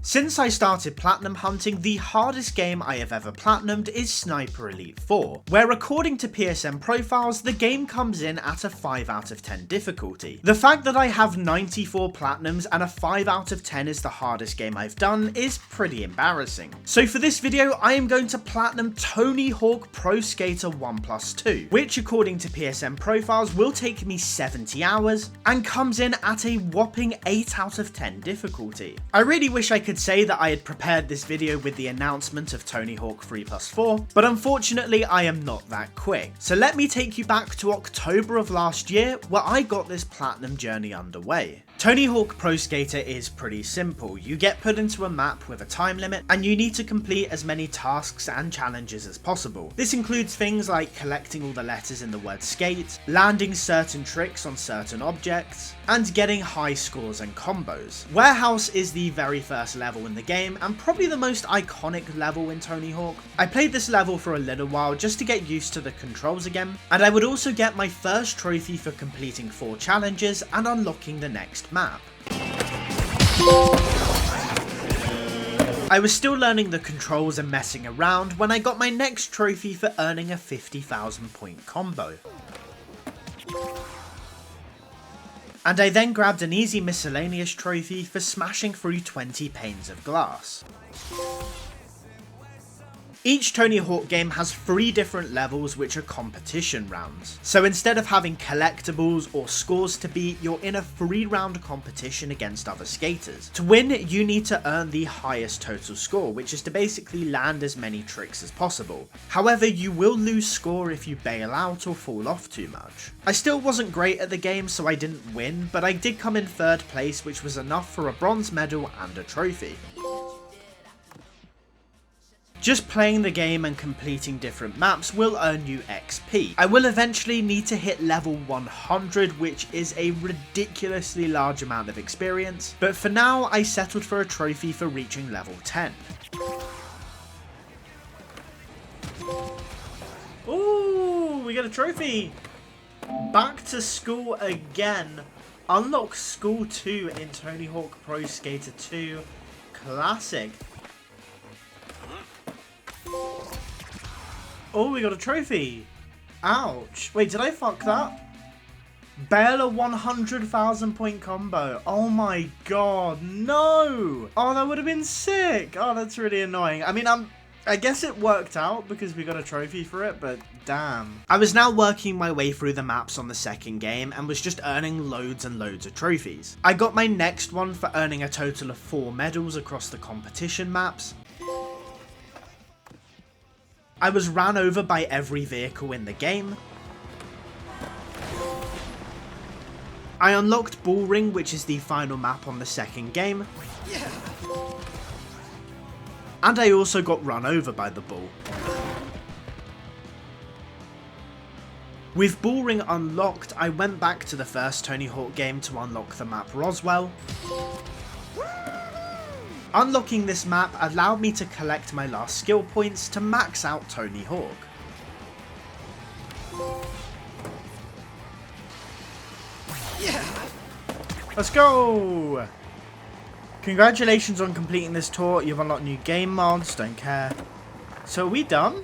Since I started platinum hunting, the hardest game I have ever platinumed is Sniper Elite 4, where according to PSN profiles, the game comes in at a 5 out of 10 difficulty. The fact that I have 94 platinums and a 5 out of 10 is the hardest game I've done is pretty embarrassing. So for this video, I am going to platinum Tony Hawk Pro Skater 1+2, which according to PSN profiles will take me 70 hours and comes in at a whopping 8 out of 10 difficulty. I really wish I could say that I had prepared this video with the announcement of Tony Hawk 3+4, but unfortunately I am not that quick. So let me take you back to October of last year where I got this platinum journey underway. Tony Hawk Pro Skater is pretty simple. You get put into a map with a time limit and you need to complete as many tasks and challenges as possible. This includes things like collecting all the letters in the word skate, landing certain tricks on certain objects, and getting high scores and combos. Warehouse is the very first level in the game and probably the most iconic level in Tony Hawk. I played this level for a little while just to get used to the controls again, and I would also get my first trophy for completing 4 challenges and unlocking the next map. I was still learning the controls and messing around when I got my next trophy for earning a 50,000 point combo. And I then grabbed an easy miscellaneous trophy for smashing through 20 panes of glass. Each Tony Hawk game has 3 different levels which are competition rounds. So instead of having collectibles or scores to beat, you're in a 3-round competition against other skaters. To win, you need to earn the highest total score, which is to basically land as many tricks as possible. However, you will lose score if you bail out or fall off too much. I still wasn't great at the game, so I didn't win, but I did come in 3rd place, which was enough for a bronze medal and a trophy. Just playing the game and completing different maps will earn you XP. I will eventually need to hit level 100, which is a ridiculously large amount of experience, but for now I settled for a trophy for reaching level 10. Ooh, we got a trophy! Back to school again. Unlock School 2 in Tony Hawk Pro Skater 2 Classic. Oh, we got a trophy. Ouch. Wait, did I fuck that? Bail a 100,000 point combo. Oh my god, no. Oh, that would have been sick. Oh, that's really annoying. I mean, I guess it worked out because we got a trophy for it, but damn. I was now working my way through the maps on the second game and was just earning loads and loads of trophies. I got my next one for earning a total of 4 medals across the competition maps. I was ran over by every vehicle in the game. I unlocked Bullring, which is the final map on the second game. Yeah. And I also got run over by the bull. With Bullring unlocked, I went back to the first Tony Hawk game to unlock the map Roswell. Unlocking this map allowed me to collect my last skill points to max out Tony Hawk. Yeah. Let's go! Congratulations on completing this tour. You've unlocked new game mods, don't care. So are we done?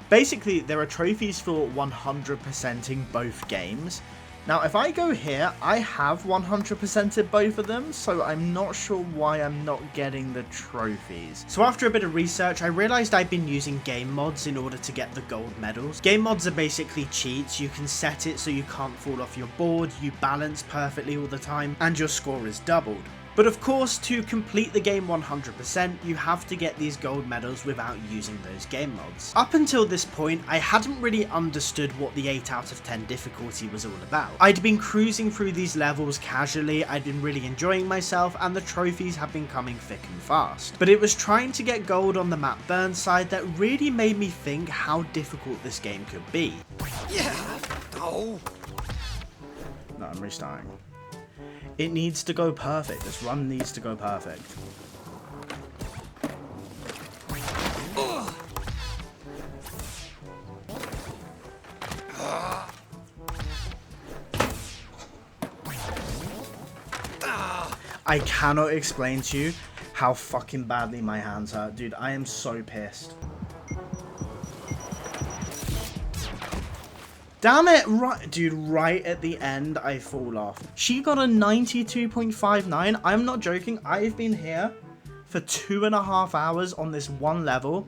Basically, there are trophies for 100%ing both games. Now, if I go here, I have 100%ed both of them, so I'm not sure why I'm not getting the trophies. So after a bit of research, I realized I'd been using game mods in order to get the gold medals. Game mods are basically cheats. You can set it so you can't fall off your board, you balance perfectly all the time, and your score is doubled. But of course, to complete the game 100%, you have to get these gold medals without using those game mods. Up until this point, I hadn't really understood what the 8 out of 10 difficulty was all about. I'd been cruising through these levels casually, I'd been really enjoying myself, and the trophies had been coming thick and fast. But it was trying to get gold on the map Burnside that really made me think how difficult this game could be. Yeah. Oh. No, I'm restarting. It needs to go perfect. This run needs to go perfect. I cannot explain to you how fucking badly my hands hurt. Dude, I am so pissed. Damn it, right, dude, right at the end, I fall off. She got a 92.59. I'm not joking. I've been here for 2.5 hours on this one level.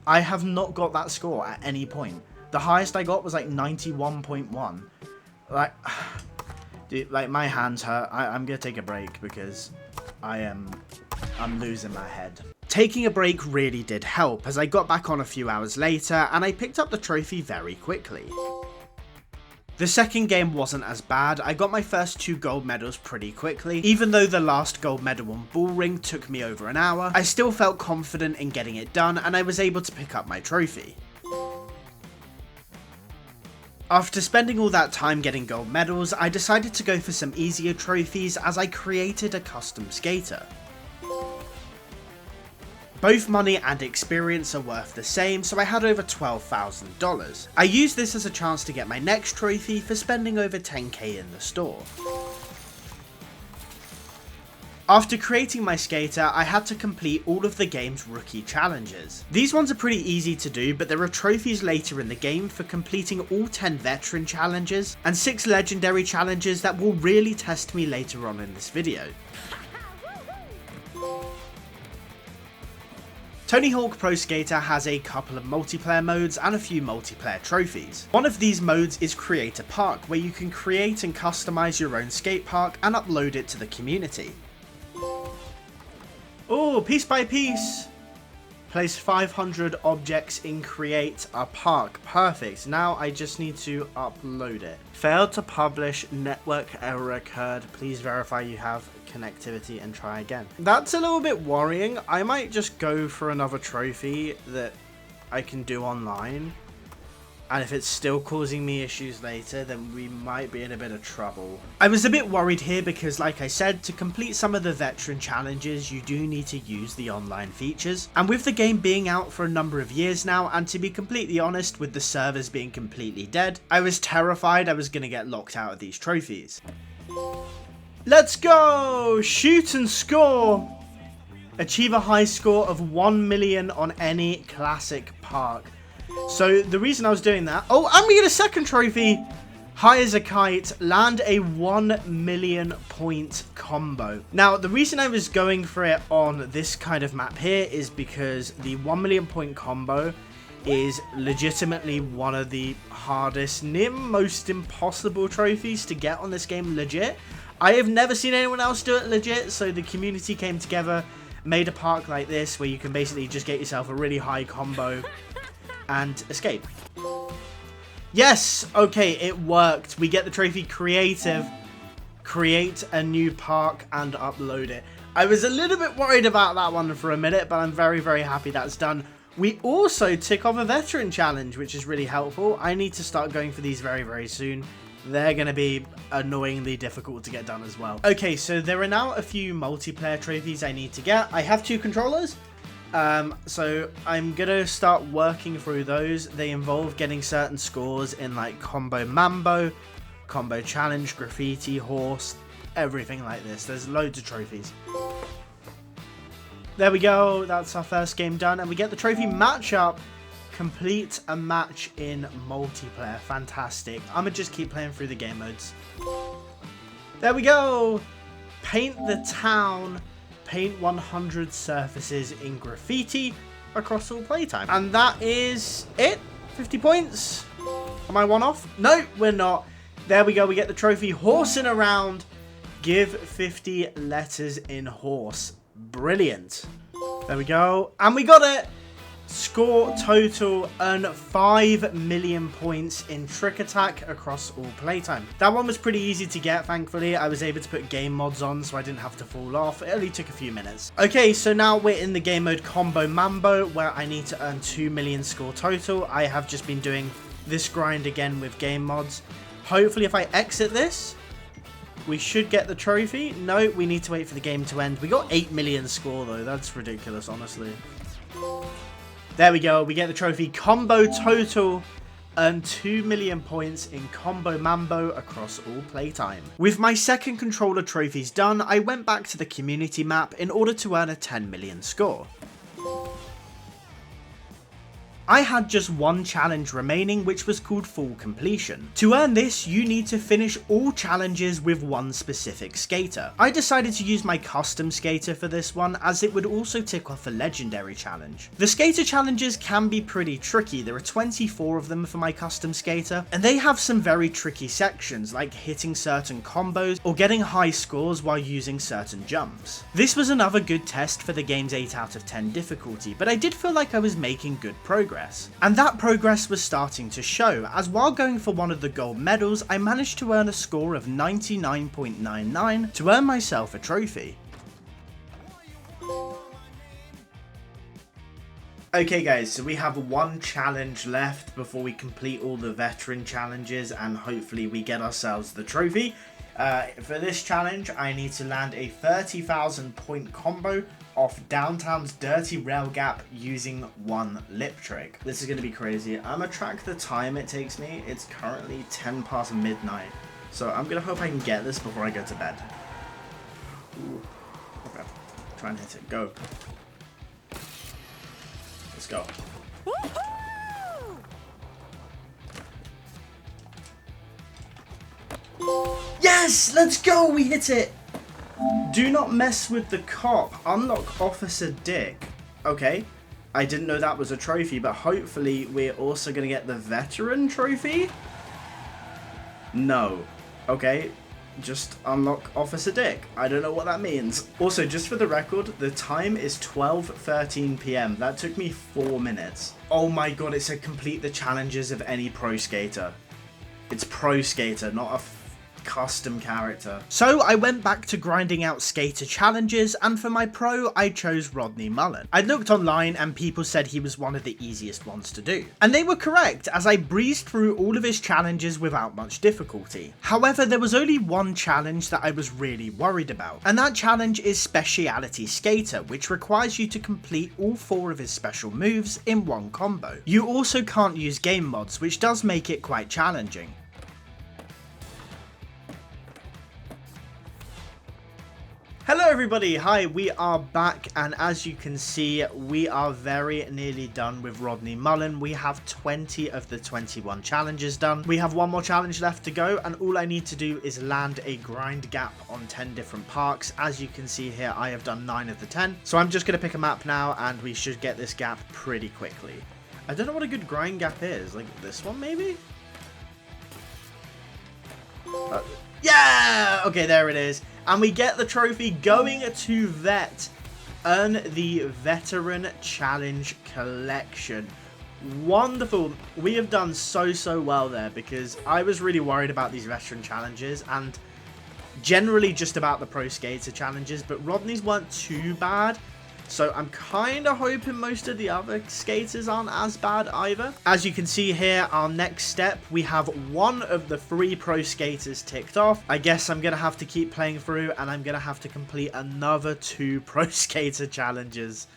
I have not got that score at any point. The highest I got was like 91.1. Like, dude, like my hands hurt. I'm gonna take a break because I'm losing my head. Taking a break really did help, as I got back on a few hours later and I picked up the trophy very quickly. The second game wasn't as bad. I got my first 2 gold medals pretty quickly. Even though the last gold medal on Bull Ring took me over an hour, I still felt confident in getting it done and I was able to pick up my trophy. After spending all that time getting gold medals, I decided to go for some easier trophies as I created a custom skater. Both money and experience are worth the same, so I had over $12,000. I used this as a chance to get my next trophy for spending over 10k in the store. After creating my skater, I had to complete all of the game's rookie challenges. These ones are pretty easy to do, but there are trophies later in the game for completing all 10 veteran challenges and 6 legendary challenges that will really test me later on in this video. Tony Hawk Pro Skater has a couple of multiplayer modes and a few multiplayer trophies. One of these modes is Create a Park, where you can create and customize your own skate park and upload it to the community. Oh, piece by piece. Place 500 objects in Create a Park. Perfect. Now I just need to upload it. Failed to publish. Network error occurred. Please verify you have connectivity and try again. That's a little bit worrying. I might just go for another trophy that I can do online. And if it's still causing me issues later, then we might be in a bit of trouble. I was a bit worried here because, like I said, to complete some of the veteran challenges, you do need to use the online features. And with the game being out for a number of years now, and to be completely honest, with the servers being completely dead, I was terrified I was going to get locked out of these trophies. Let's go! Shoot and score! Achieve a high score of 1 million on any classic park. So the reason I was doing that... Oh, and we get a second trophy! High as a kite, land a 1 million point combo. Now, the reason I was going for it on this kind of map here is because the 1 million point combo is legitimately one of the hardest, near most impossible trophies to get on this game legit. I have never seen anyone else do it legit, so the community came together, made a park like this where you can basically just get yourself a really high combo and escape. Yes, okay, it worked. We get the trophy creative, create a new park and upload it. I was a little bit worried about that one for a minute, but I'm very, very happy that's done. We also tick off a veteran challenge, which is really helpful. I need to start going for these very, very soon. They're going to be annoyingly difficult to get done as well. Okay, so there are now a few multiplayer trophies I need to get. I have 2 controllers. So I'm gonna start working through those. They involve getting certain scores in like combo mambo, combo challenge, graffiti, horse, everything like this. There's loads of trophies. There we go. That's our first game done, and we get the trophy matchup. Complete a match in multiplayer. Fantastic. I'm gonna just keep playing through the game modes. There we go. Paint the town. Paint 100 surfaces in graffiti across all playtime. And that is it. 50 points. Am I one off? No, we're not. There we go. We get the trophy horsing around. Give 50 letters in horse. Brilliant. There we go. And we got it. Score total, earn 5 million points in Trick Attack across all playtime. That one was pretty easy to get, thankfully. I was able to put game mods on so I didn't have to fall off. It only took a few minutes. Okay, so now we're in the game mode Combo Mambo, where I need to earn 2 million score total. I have just been doing this grind again with game mods. Hopefully if I exit this, we should get the trophy. No, we need to wait for the game to end. We got 8 million score though. That's ridiculous, honestly. There we go. We get the trophy Combo Total. earn 2 million points in Combo Mambo across all playtime. With my second controller trophies done, I went back to the community map in order to earn a 10 million score. I had just one challenge remaining, which was called Full Completion. To earn this, you need to finish all challenges with one specific skater. I decided to use my custom skater for this one, as it would also tick off a legendary challenge. The skater challenges can be pretty tricky. There are 24 of them for my custom skater, and they have some very tricky sections, like hitting certain combos or getting high scores while using certain jumps. This was another good test for the game's 8 out of 10 difficulty, but I did feel like I was making good progress. And that progress was starting to show, as while going for one of the gold medals, I managed to earn a score of 99.99 to earn myself a trophy. Okay guys, so we have one challenge left before we complete all the veteran challenges and hopefully we get ourselves the trophy. For this challenge, I need to land a 30,000 point combo off Downtown's Dirty Rail Gap using one lip trick. This is going to be crazy. I'm going to track the time it takes me. It's currently 10 past midnight. So I'm going to hope I can get this before I go to bed. Ooh. Okay. Try and hit it. Go. Let's go. Yes! Let's go! We hit it! Do not mess with the cop. Unlock Officer Dick. Okay. I didn't know that was a trophy, but hopefully we're also going to get the veteran trophy? No. Okay. Just unlock Officer Dick. I don't know what that means. Also, just for the record, the time is 12:13 PM. That took me 4 minutes. Oh my god, it said complete the challenges of any pro skater. It's pro skater, not a custom character. So I went back to grinding out skater challenges, and for my pro I chose Rodney Mullen. I looked online and people said he was one of the easiest ones to do. And they were correct, as I breezed through all of his challenges without much difficulty. However, there was only one challenge that I was really worried about, and that challenge is Speciality Skater, which requires you to complete all 4 of his special moves in one combo. You also can't use game mods, which does make it quite challenging. Hello everybody, hi, we are back, and as you can see, we are very nearly done with Rodney Mullen. We have 20 of the 21 challenges done. We have one more challenge left to go, and all I need to do is land a grind gap on 10 different parks. As you can see here, I have done 9 of the 10, so I'm just going to pick a map now, and we should get this gap pretty quickly. I don't know what a good grind gap is, like this one maybe? Yeah! Okay, there it is. And we get the trophy going to Vet. Earn the Veteran Challenge Collection. Wonderful. We have done so well there, because I was really worried about these Veteran Challenges and generally just about the Pro Skater Challenges, but Rodney's weren't too bad. So I'm kind of hoping most of the other skaters aren't as bad either. As you can see here, our next step, we have 1 of the 3 pro skaters ticked off. I guess I'm going to have to keep playing through, and I'm going to have to complete another 2 pro skater challenges.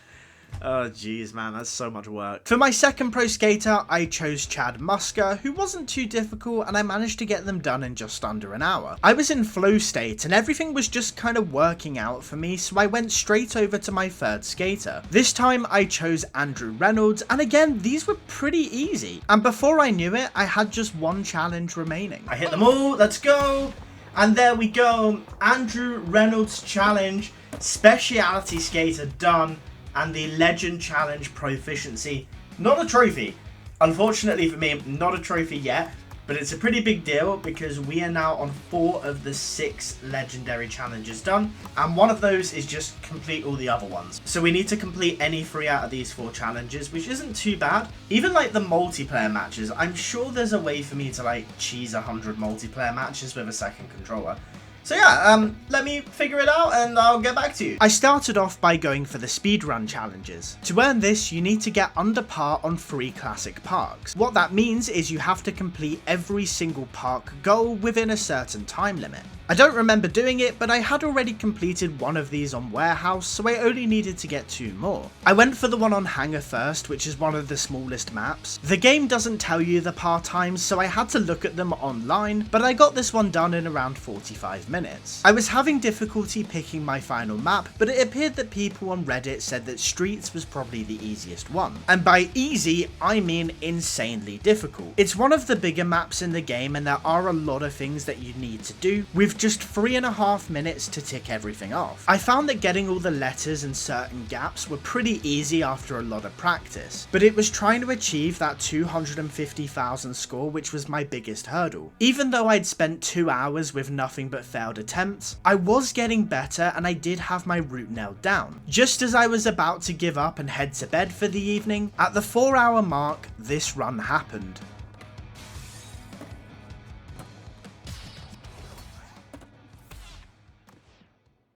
Oh jeez, man, that's so much work. For my second pro skater, I chose Chad Musker, who wasn't too difficult, and I managed to get them done in just under an hour. I was in flow state and everything was just kind of working out for me, so I went straight over to my third skater. This time I chose Andrew Reynolds, and again, these were pretty easy. And before I knew it, I had just 1 challenge remaining. I hit them all, let's go! And there we go, Andrew Reynolds challenge, Speciality Skater done. And the Legend Challenge Proficiency. Not a trophy. Unfortunately for me, not a trophy yet. But it's a pretty big deal, because we are now on 4 of the 6 Legendary Challenges done. And one of those is just complete all the other ones. So we need to complete any 3 out of these 4 challenges, which isn't too bad. Even like the multiplayer matches, I'm sure there's a way for me to like cheese 100 multiplayer matches with a second controller. So yeah, let me figure it out and I'll get back to you. I started off by going for the speedrun challenges. To earn this, you need to get under par on 3 classic parks. What that means is you have to complete every single park goal within a certain time limit. I don't remember doing it, but I had already completed one of these on Warehouse, so I only needed to get 2 more. I went for the one on Hangar first, which is one of the smallest maps. The game doesn't tell you the par times, so I had to look at them online, but I got this one done in around 45 minutes. I was having difficulty picking my final map, but it appeared that people on Reddit said that Streets was probably the easiest one. And by easy, I mean insanely difficult. It's one of the bigger maps in the game, and there are a lot of things that you need to do, with just 3.5 minutes to tick everything off. I found that getting all the letters and certain gaps were pretty easy after a lot of practice, but it was trying to achieve that 250,000 score which was my biggest hurdle. Even though I'd spent 2 hours with nothing but failed attempts, I was getting better and I did have my route nailed down. Just as I was about to give up and head to bed for the evening, at the 4-hour mark, this run happened.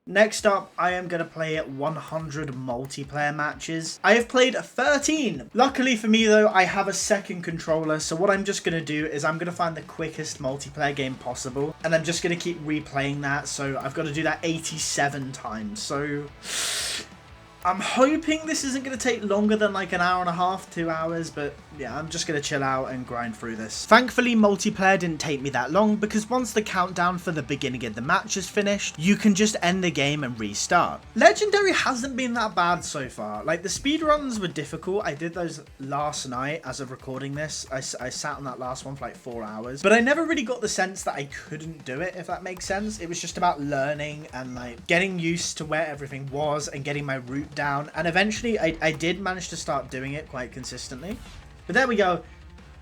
Next up, I am going to play 100 multiplayer matches. I have played 13. Luckily for me though, I have a second controller, so what I'm just going to do is I'm going to find the quickest multiplayer game possible, and I'm just going to keep replaying that, so I've got to do that 87 times, so I'm hoping this isn't going to take longer than like an hour and a half, 2 hours, but yeah, I'm just going to chill out and grind through this. Thankfully, multiplayer didn't take me that long, because once the countdown for the beginning of the match is finished, you can just end the game and restart. Legendary hasn't been that bad so far. Like, the speedruns were difficult. I did those last night as of recording this. I sat on that last one for like 4 hours, but I never really got the sense that I couldn't do it, if that makes sense. It was just about learning and like getting used to where everything was and getting my route down, and eventually I did manage to start doing it quite consistently. But there we go.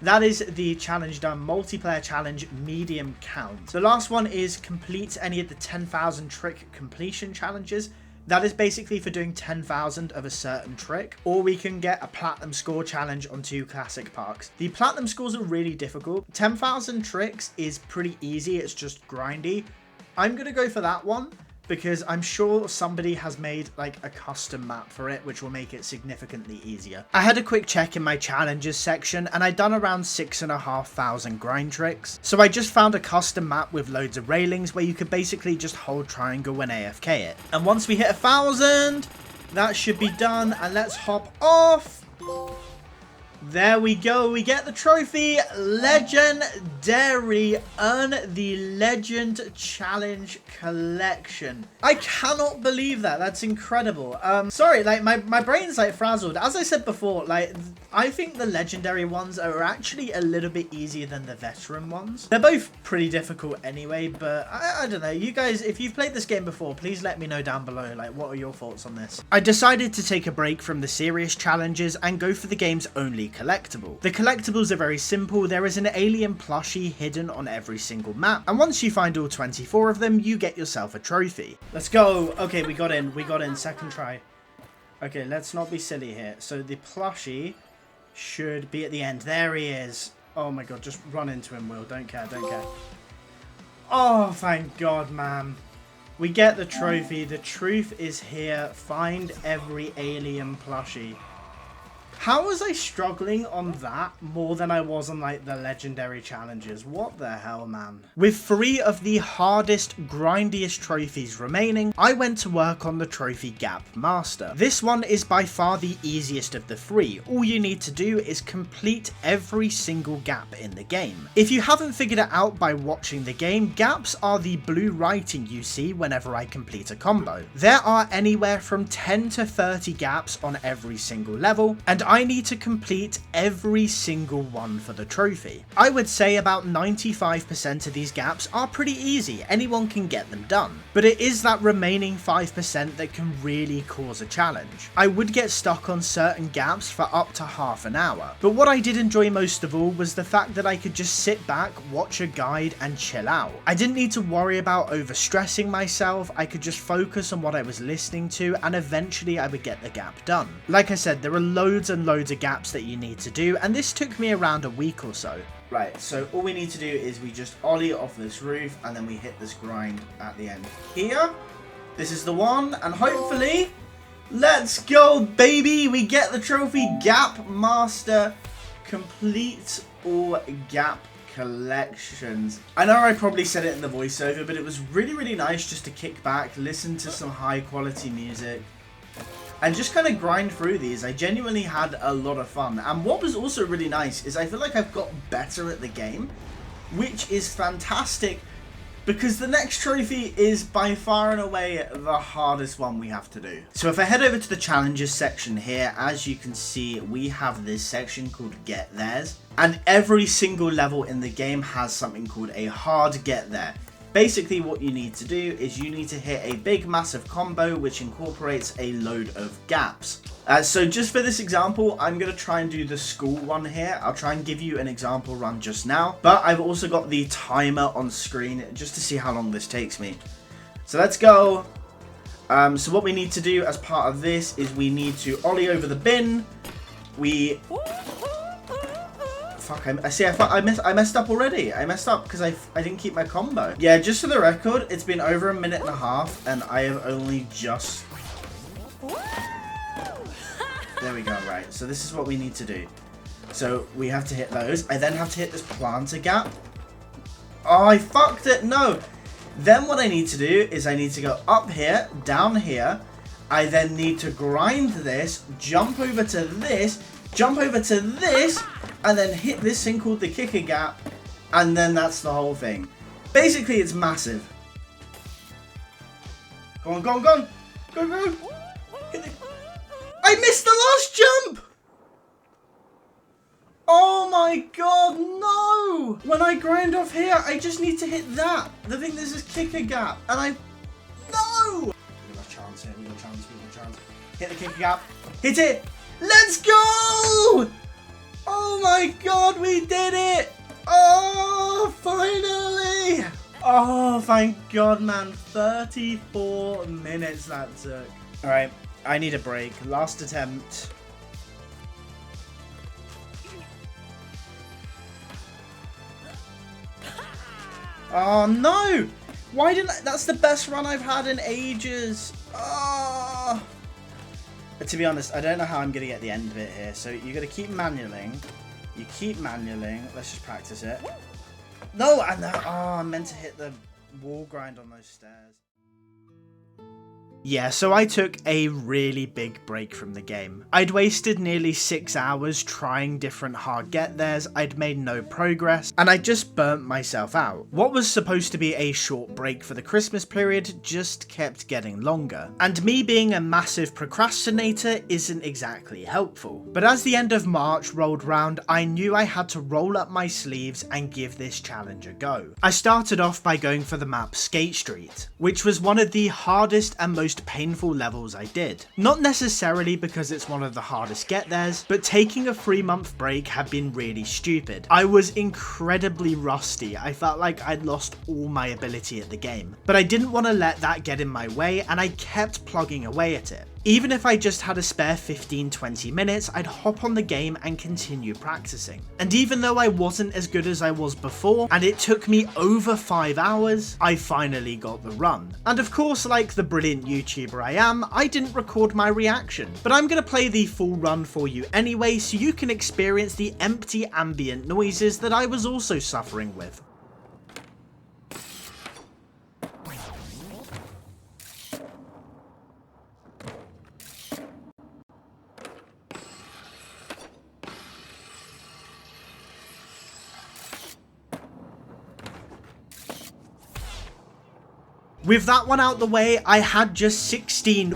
That is the challenge done. Multiplayer challenge, medium count. The last one is complete any of the 10,000 trick completion challenges. That is basically for doing 10,000 of a certain trick, or we can get a platinum score challenge on 2 classic parks. The platinum scores are really difficult. 10,000 tricks is pretty easy. It's just grindy. I'm going to go for that one, because I'm sure somebody has made like a custom map for it, which will make it significantly easier. I had a quick check in my challenges section, and I'd done around 6,500 grind tricks. So I just found a custom map with loads of railings where you could basically just hold triangle when AFK it. And once we hit 1,000, that should be done, and let's hop off. There we go, we get the trophy. Legendary. Earn the Legend Challenge Collection. I cannot believe that. That's incredible. Sorry, like my brain's like frazzled. As I said before, like I think the legendary ones are actually a little bit easier than the veteran ones. They're both pretty difficult anyway, but I don't know. You guys, if you've played this game before, please let me know down below. Like, what are your thoughts on this? I decided to take a break from the serious challenges and go for the game's only collectible. The collectibles are very simple. There is an alien plushie hidden on every single map, and once you find all 24 of them, you get yourself a trophy. Let's go. Okay, we got in second try. Okay, let's not be silly here. So the plushie should be at the end. There he is. Oh my god, just run into him, Will. Don't care, don't care. Oh, thank god, man. We get the trophy. The truth is here. Find every alien plushie. How was I struggling on that more than I was on like the legendary challenges? What the hell, man? With 3 of the hardest, grindiest trophies remaining, I went to work on the trophy Gap Master. This one is by far the easiest of the 3. All you need to do is complete every single gap in the game. If you haven't figured it out by watching the game, gaps are the blue writing you see whenever I complete a combo. There are anywhere from 10 to 30 gaps on every single level, and I need to complete every single one for the trophy. I would say about 95% of these gaps are pretty easy, anyone can get them done, but it is that remaining 5% that can really cause a challenge. I would get stuck on certain gaps for up to half an hour, but what I did enjoy most of all was the fact that I could just sit back, watch a guide and chill out. I didn't need to worry about overstressing myself. I could just focus on what I was listening to, and eventually I would get the gap done. Like I said, there are loads and loads of gaps that you need to do, and this took me around a week or so. Right, so all we need to do is we just ollie off this roof, and then we hit this grind at the end here. This is the one, and hopefully, let's go, baby! We get the trophy Gap Master. Complete all gap collections. I know I probably said it in the voiceover, but it was really, really nice just to kick back, listen to some high quality music, and just kind of grind through these. I genuinely had a lot of fun. And what was also really nice is I feel like I've got better at the game, which is fantastic, because the next trophy is by far and away the hardest one we have to do. So if I head over to the challenges section here, as you can see, we have this section called Get Theirs. And every single level in the game has something called a hard get there. Basically what you need to do is you need to hit a big massive combo which incorporates a load of gaps. So just for this example, I'm going to try and do the school one here. I'll try and give you an example run just now, but I've also got the timer on screen just to see how long this takes me. So let's go. So what we need to do as part of this is we need to ollie over the bin. Fuck, I messed up already. I messed up because I didn't keep my combo. Yeah, just for the record, it's been over a minute and a half and I have only just... There we go, right. So this is what we need to do. So we have to hit those. I then have to hit this planter gap. Oh, I fucked it. No. Then what I need to do is I need to go up here, down here. I then need to grind this, jump over to this, jump over to this, and then hit this thing called the kicker gap, and then that's the whole thing. Basically, it's massive. Go on, go on, go on. Go, go. I missed the last jump! Oh my god, no! When I grind off here, I just need to hit that. The thing that says kicker gap, and I... No! We got a chance here, we got a chance, we got a chance. Hit the kicker gap. Hit it! Let's go! Oh my god, we did it! Oh, finally! Oh, thank god, man. 34 minutes that took. Alright, I need a break. Last attempt. Oh no! Why didn't I? That's the best run I've had in ages. Oh. But to be honest, I don't know how I'm going to get the end of it here. So you got to keep manualing. You keep manualing. Let's just practice it. No, and oh, I meant to hit the wall grind on those stairs. Yeah, so I took a really big break from the game. I'd wasted nearly 6 hours trying different hard get theirs, I'd made no progress, and I just burnt myself out. What was supposed to be a short break for the Christmas period just kept getting longer. And me being a massive procrastinator isn't exactly helpful. But as the end of March rolled round, I knew I had to roll up my sleeves and give this challenge a go. I started off by going for the map Skate Street, which was one of the hardest and most painful levels I did. Not necessarily because it's one of the hardest get theirs, but taking a 3-month break had been really stupid. I was incredibly rusty. I felt like I'd lost all my ability at the game. But I didn't want to let that get in my way, and I kept plugging away at it. Even if I just had a spare 15-20 minutes, I'd hop on the game and continue practicing. And even though I wasn't as good as I was before, and it took me over 5 hours, I finally got the run. And of course, like the brilliant YouTuber I am, I didn't record my reaction. But I'm going to play the full run for you anyway, so you can experience the empty ambient noises that I was also suffering with. With that one out the way, I had just 16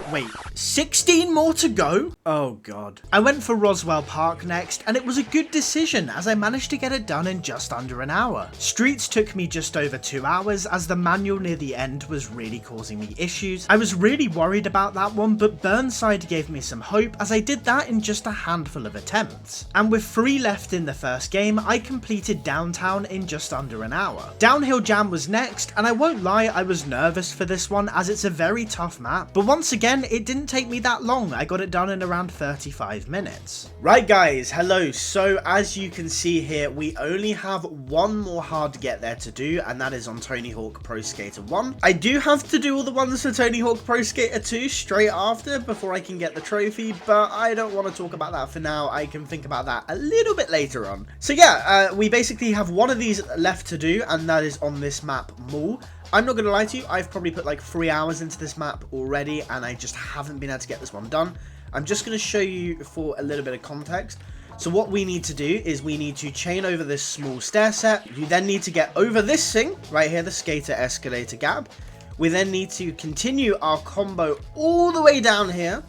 more to go? Oh god. I went for Roswell Park next, and it was a good decision as I managed to get it done in just under an hour. Streets took me just over 2 hours as the manual near the end was really causing me issues. I was really worried about that one, but Burnside gave me some hope as I did that in just a handful of attempts. And with 3 left in the first game, I completed Downtown in just under an hour. Downhill Jam was next, and I won't lie, I was nervous for this one as it's a very tough map, but once again it didn't didn't take me that long. I got it done in around 35 minutes. Right guys, hello. So as you can see here, we only have one more hard to get there to do, and that is on Tony Hawk Pro Skater 1. I do have to do all the ones for Tony Hawk Pro Skater 2 straight after before I can get the trophy, but I don't want to talk about that for now. I can think about that a little bit later on. So yeah, we basically have one of these left to do, and that is on this map, Mall. I'm not going to lie to you, I've probably put like 3 hours into this map already, and I just haven't been able to get this one done. I'm just going to show you for a little bit of context. So what we need to do is we need to chain over this small stair set. You then need to get over this thing right here, the skater escalator gap. We then need to continue our combo all the way down here.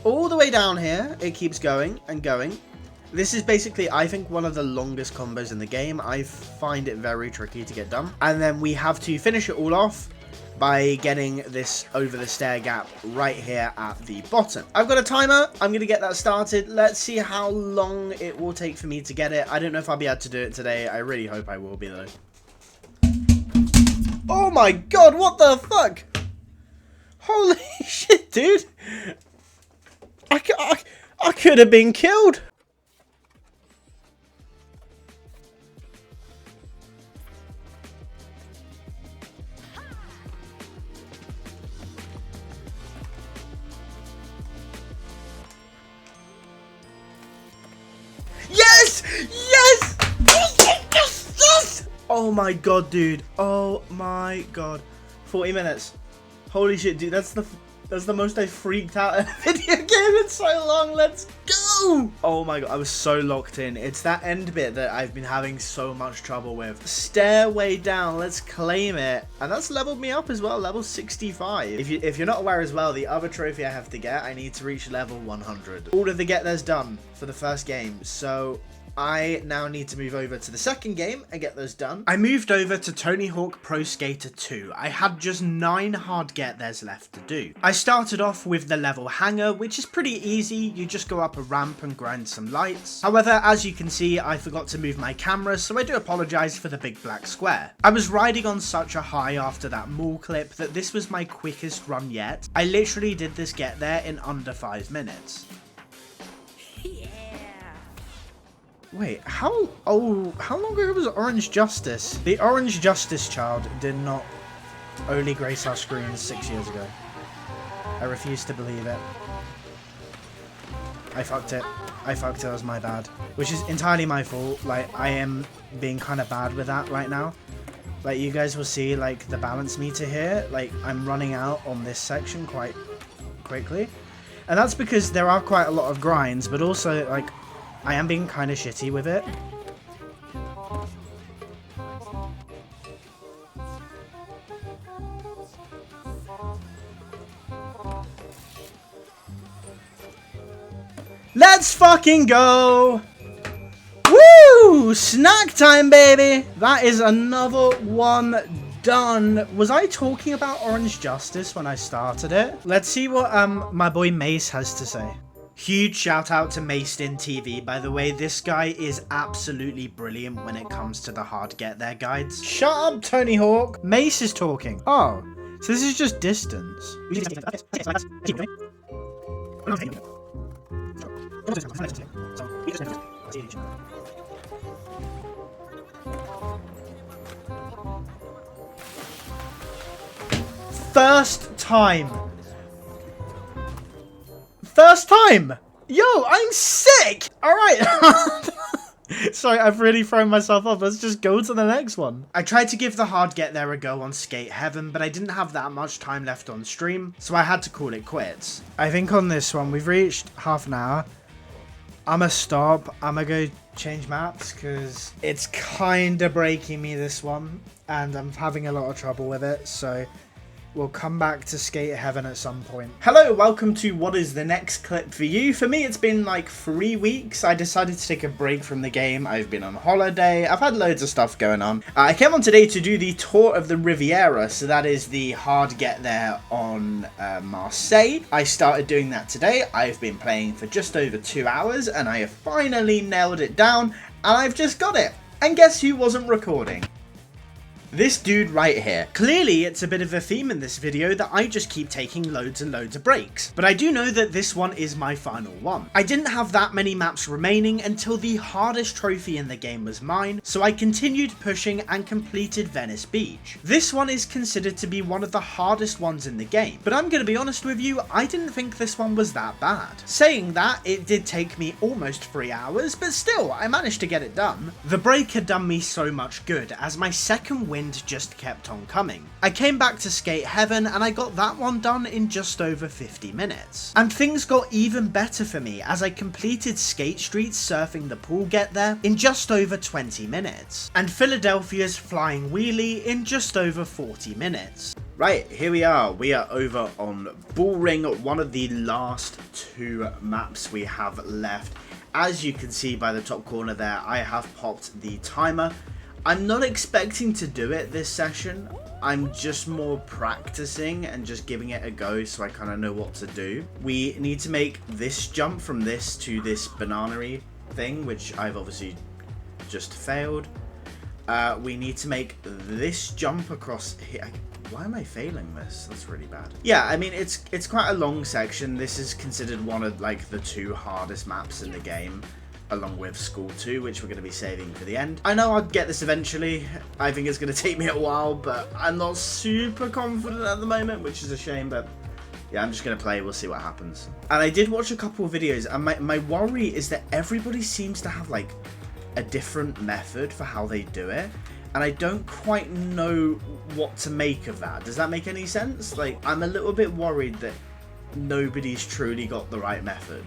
All the way down here. It keeps going and going. This is basically, I think, one of the longest combos in the game. I find it very tricky to get done. And then we have to finish it all off by getting this over the stair gap right here at the bottom. I've got a timer. I'm going to get that started. Let's see how long it will take for me to get it. I don't know if I'll be able to do it today. I really hope I will be, though. Oh my god, what the fuck? Holy shit, dude. I could have been killed. Yes! Yes! Yes! Yes! Yes! Oh my god, dude. Oh my god. 40 minutes. Holy shit, dude. That's the most I freaked out in a video game in so long. Let's go! Oh my god, I was so locked in. It's that end bit that I've been having so much trouble with. Stairway down. Let's claim it. And that's leveled me up as well. Level 65. If you're not aware as well, the other trophy I have to get, I need to reach level 100. All of the get there's done for the first game. So I now need to move over to the second game and get those done. I moved over to Tony Hawk Pro Skater 2. I had just 9 hard get-thers left to do. I started off with the level hangar, which is pretty easy. You just go up a ramp and grind some lights. However, as you can see, I forgot to move my camera, so I do apologize for the big black square. I was riding on such a high after that mall clip that this was my quickest run yet. I literally did this get there in under 5 minutes. Wait, how long ago was Orange Justice? The Orange Justice child did not only grace our screens 6 years ago. I refuse to believe it. I fucked it. It was my bad. Which is entirely my fault. Like, I am being kind of bad with that right now. Like, you guys will see, like, the balance meter here. Like, I'm running out on this section quite quickly. And that's because there are quite a lot of grinds, but also, like, I am being kind of shitty with it. Let's fucking go! Woo! Snack time, baby! That is another one done. Was I talking about Orange Justice when I started it? Let's see what my boy Mace has to say. Huge shout out to Macedin TV, by the way. This guy is absolutely brilliant when it comes to the hard get there guides. Shut up, Tony Hawk. Mace is talking. Oh, so this is just distance. First time. First time! Yo, I'm sick! Alright. Sorry, I've really thrown myself off. Let's just go to the next one. I tried to give the hard get there a go on Skate Heaven, but I didn't have that much time left on stream, so I had to call it quits. I think on this one, we've reached half an hour. I'ma stop. I'ma go change maps, because it's kind of breaking me, this one, and I'm having a lot of trouble with it, so we'll come back to Skate Heaven at some point. Hello, welcome to what is the next clip for you. For me, it's been like 3 weeks. I decided to take a break from the game. I've been on holiday. I've had loads of stuff going on. I came on today to do the tour of the Riviera. So that is the hard get there on Marseille. I started doing that today. I've been playing for just over 2 hours and I have finally nailed it down. And I've just got it. And guess who wasn't recording? This dude right here. Clearly, it's a bit of a theme in this video that I just keep taking loads and loads of breaks, but I do know that this one is my final one. I didn't have that many maps remaining until the hardest trophy in the game was mine, so I continued pushing and completed Venice Beach. This one is considered to be one of the hardest ones in the game, but I'm gonna be honest with you, I didn't think this one was that bad. Saying that, it did take me almost 3 hours, but still, I managed to get it done. The break had done me so much good, as my second wind just kept on coming. I came back to Skate Heaven and I got that one done in just over 50 minutes. And things got even better for me as I completed Skate Street surfing the pool get there in just over 20 minutes. And Philadelphia's Flying Wheelie in just over 40 minutes. Right, here we are. We are over on Bull Ring, one of the last 2 maps we have left. As you can see by the top corner there, I have popped the timer. I'm not expecting to do it this session. I'm just more practicing and just giving it a go so I kind of know what to do. We need to make this jump from this to this banana-y thing, which I've obviously just failed. We need to make this jump across here. Why am I failing this? That's really bad. Yeah, I mean, it's quite a long section. This is considered one of like the 2 hardest maps in the game, along with School 2, which we're going to be saving for the end. I know I'll get this eventually. I think it's going to take me a while, but I'm not super confident at the moment, which is a shame, but yeah, I'm just going to play. We'll see what happens. And I did watch a couple of videos, and my worry is that everybody seems to have like a different method for how they do it, and I don't quite know what to make of that. Does that make any sense? Like, I'm a little bit worried that nobody's truly got the right method.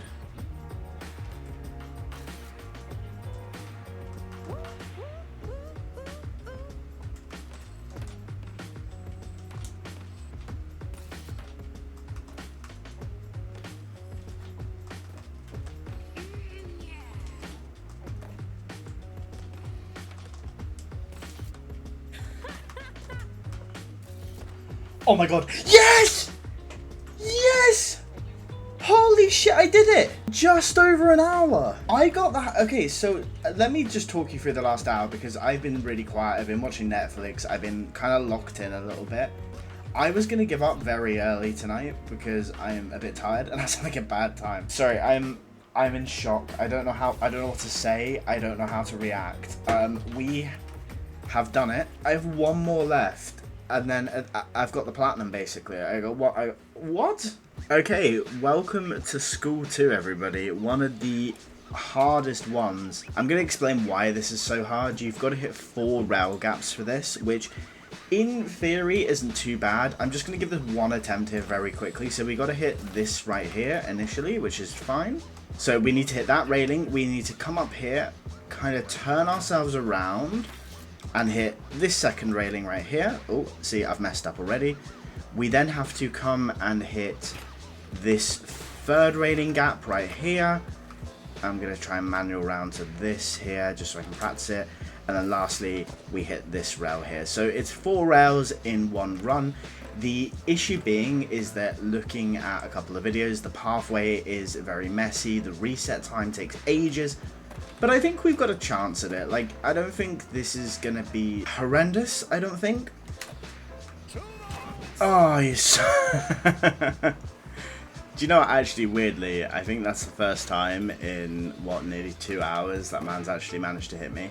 Oh my god. Yes! Yes! Holy shit, I did it! Just over an hour. I got that. Okay, so let me just talk you through the last hour because I've been really quiet. I've been watching Netflix. I've been kind of locked in a little bit. I was going to give up very early tonight because I'm a bit tired and I was having a bad time. Sorry, I'm in shock. I don't know what to say. I don't know how to react. We have done it. I have one more left. And then I've got the platinum, basically. I go, what? Okay, welcome to School 2, everybody. One of the hardest ones. I'm going to explain why this is so hard. You've got to hit 4 rail gaps for this, which in theory isn't too bad. I'm just going to give this one attempt here very quickly. So we got to hit this right here initially, which is fine. So we need to hit that railing. We need to come up here, kind of turn ourselves around, and hit this second railing right here. Oh, see, I've messed up already. We then have to come and hit this 3rd railing gap right here. I'm going to try and manual round to this here just so I can practice it. And then lastly, we hit this rail here. So it's 4 rails in one run. The issue being is that looking at a couple of videos, the pathway is very messy. The reset time takes ages. But I think we've got a chance at it. Like, I don't think this is going to be horrendous, I don't think. Oh, yes. Do you know what, actually, weirdly, I think that's the first time in, what, nearly 2 hours that man's actually managed to hit me.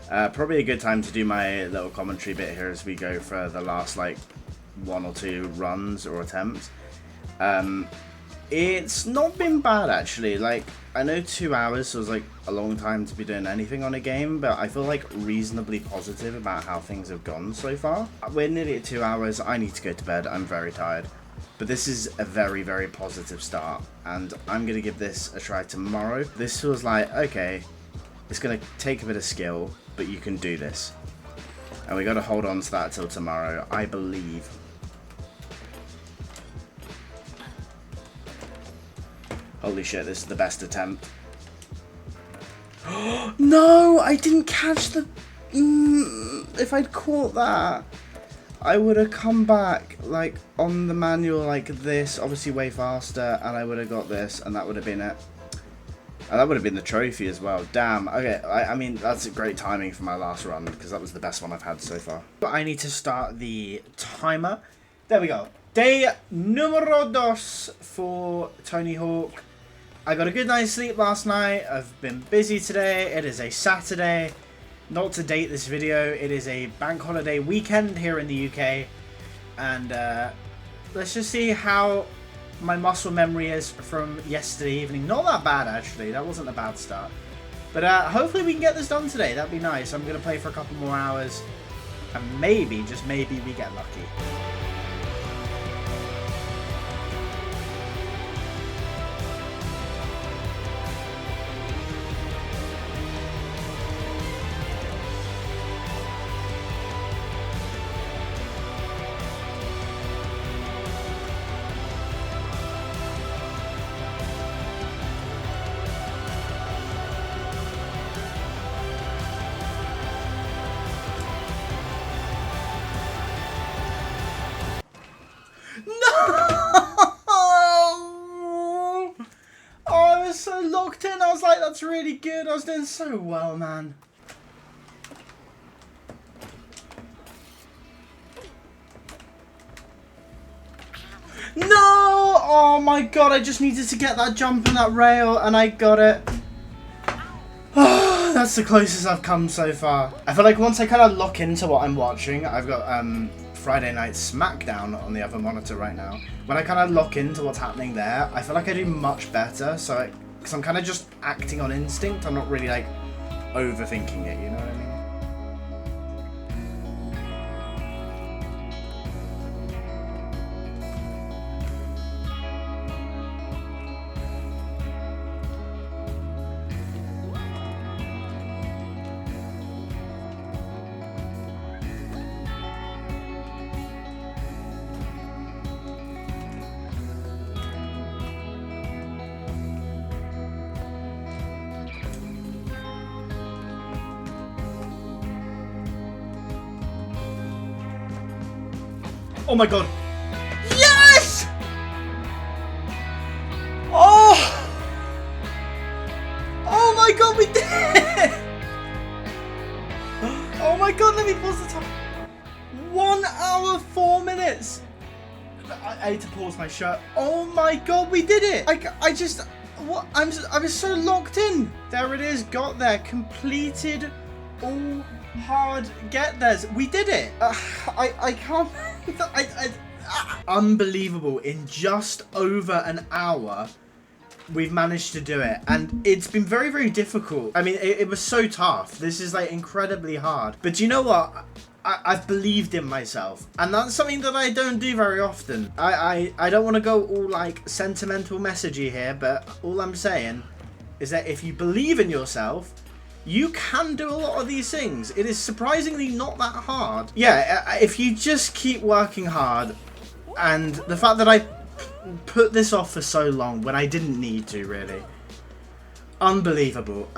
Probably a good time to do my little commentary bit here as we go for the last, like, 1 or 2 runs or attempts. It's not been bad, actually. Like, I know 2 hours was like a long time to be doing anything on a game, but I feel like reasonably positive about how things have gone so far. We're nearly at 2 hours. I need to go to bed. I'm very tired. But this is a very, very positive start, and I'm going to give this a try tomorrow. This feels like, okay, it's going to take a bit of skill, but you can do this. And we got to hold on to that till tomorrow, I believe. Holy shit, this is the best attempt. No, I didn't catch the... if I'd caught that, I would have come back, like, on the manual like this, obviously way faster, and I would have got this, and that would have been it. And that would have been the trophy as well. Damn. Okay, I mean, that's great timing for my last run, because that was the best one I've had so far. I need to start the timer. There we go. Day numero dos for Tony Hawk. I got a good night's sleep last night. I've been busy today. It is a Saturday. Not to date this video, it is a bank holiday weekend here in the UK. And let's just see how my muscle memory is from yesterday evening. Not that bad, actually. That wasn't a bad start. But hopefully we can get this done today. That'd be nice. I'm going to play for a couple more hours. And maybe, just maybe, we get lucky. Locked in, I was like, that's really good. I was doing so well, man. No! Oh my god, I just needed to get that jump on that rail and I got it. That's the closest I've come so far. I feel like once I kind of lock into what I'm watching, I've got Friday Night SmackDown on the other monitor right now. When I kind of lock into what's happening there, I feel like I do much better. So because I'm kind of just acting on instinct. I'm not really like overthinking it, you know what I mean? Oh my god. Yes! Oh! Oh my god, we did it! Oh my god, let me pause the time. 1 hour, 4 minutes. I had to pause my shirt. Oh my god, we did it! I just... What? I was so locked in. There it is, got there. Completed all hard get-theirs. We did it. I can't... Unbelievable. In just over an hour we've managed to do it, and it's been very, very difficult. I mean, it was so tough. This is like incredibly hard, but do you know what? I've believed in myself, and that's something that I don't do very often. I don't want to go all like sentimental messagey here, but all I'm saying is that if you believe in yourself, you can do a lot of these things. It is surprisingly not that hard. Yeah, if you just keep working hard, and the fact that I put this off for so long when I didn't need to, really. Unbelievable.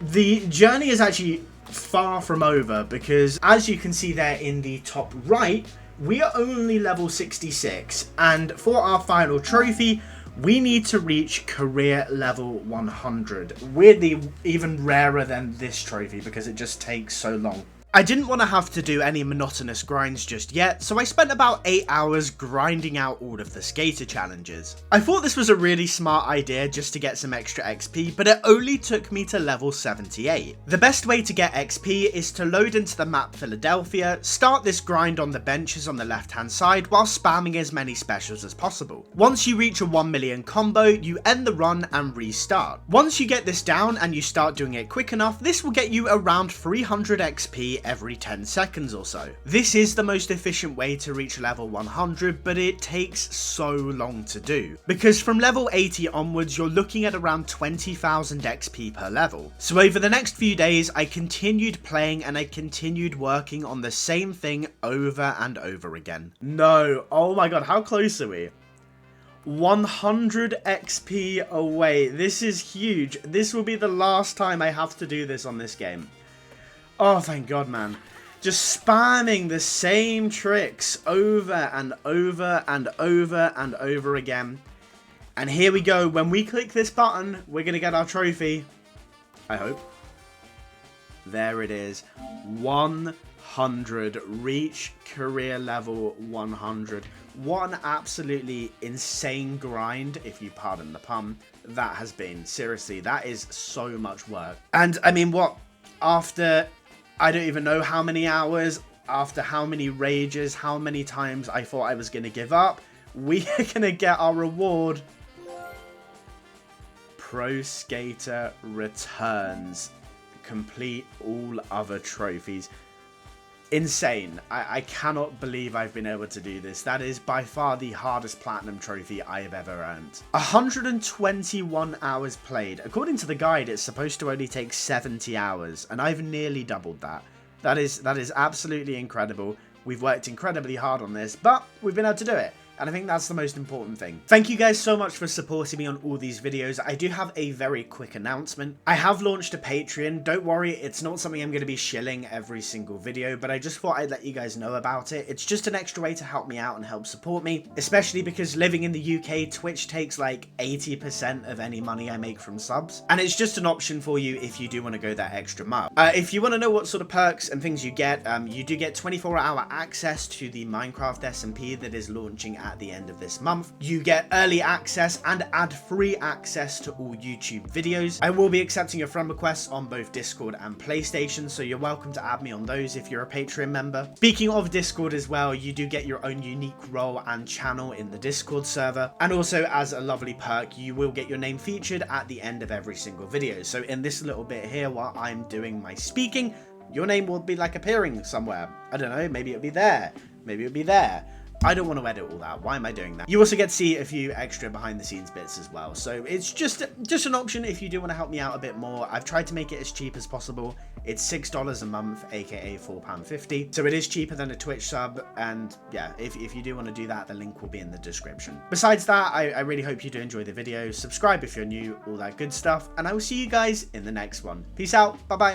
The journey is actually far from over, because as you can see there in the top right, we are only level 66, and for our final trophy, we need to reach career level 100. Weirdly, even rarer than this trophy because it just takes so long. I didn't want to have to do any monotonous grinds just yet, so I spent about 8 hours grinding out all of the skater challenges. I thought this was a really smart idea just to get some extra XP, but it only took me to level 78. The best way to get XP is to load into the map Philadelphia, start this grind on the benches on the left hand side while spamming as many specials as possible. Once you reach a 1 million combo, you end the run and restart. Once you get this down and you start doing it quick enough, this will get you around 300 XP every 10 seconds or so. This is the most efficient way to reach level 100, but it takes so long to do, because from level 80 onwards you're looking at around 20,000 XP per level. So over the next few days I continued playing and I continued working on the same thing over and over again. No, oh my god, how close are we? 100 XP away. This is huge. This will be the last time I have to do this on this game. Oh, thank God, man. Just spamming the same tricks over and over and over and over again. And here we go. When we click this button, we're going to get our trophy. I hope. There it is. 100. Reach career level 100. What an absolutely insane grind, if you pardon the pun, that has been. Seriously, that is so much work. And I mean, what? After, I don't even know how many hours, after how many rages, how many times I thought I was going to give up, we are going to get our reward. Pro Skater returns. Complete all other trophies. Insane. I cannot believe I've been able to do this. That is by far the hardest platinum trophy I have ever earned. 121 hours played. According to the guide, it's supposed to only take 70 hours, and I've nearly doubled that. That is absolutely incredible. We've worked incredibly hard on this, but we've been able to do it. And I think that's the most important thing. Thank you guys so much for supporting me on all these videos. I do have a very quick announcement. I have launched a Patreon. Don't worry, it's not something I'm going to be shilling every single video, but I just thought I'd let you guys know about it. It's just an extra way to help me out and help support me, especially because living in the UK, Twitch takes like 80% of any money I make from subs. And it's just an option for you if you do want to go that extra mile. If you want to know what sort of perks and things you do get 24-hour access to the Minecraft SMP that is launching at the end of this month. You get early access and ad-free access to all YouTube videos. I will be accepting your friend requests on both Discord and PlayStation, so you're welcome to add me on those if you're a Patreon member. Speaking of Discord as well, you do get your own unique role and channel in the Discord server, and also as a lovely perk, you will get your name featured at the end of every single video. So in this little bit here, while I'm doing my speaking, your name will be like appearing somewhere. I don't know, maybe it'll be there, maybe it'll be there. I don't want to edit all that. Why am I doing that? You also get to see a few extra behind the scenes bits as well. So it's just an option if you do want to help me out a bit more. I've tried to make it as cheap as possible. It's $6 a month, aka £4.50. So it is cheaper than a Twitch sub. And yeah, if you do want to do that, the link will be in the description. Besides that, I really hope you do enjoy the video. Subscribe if you're new, all that good stuff. And I will see you guys in the next one. Peace out. Bye-bye.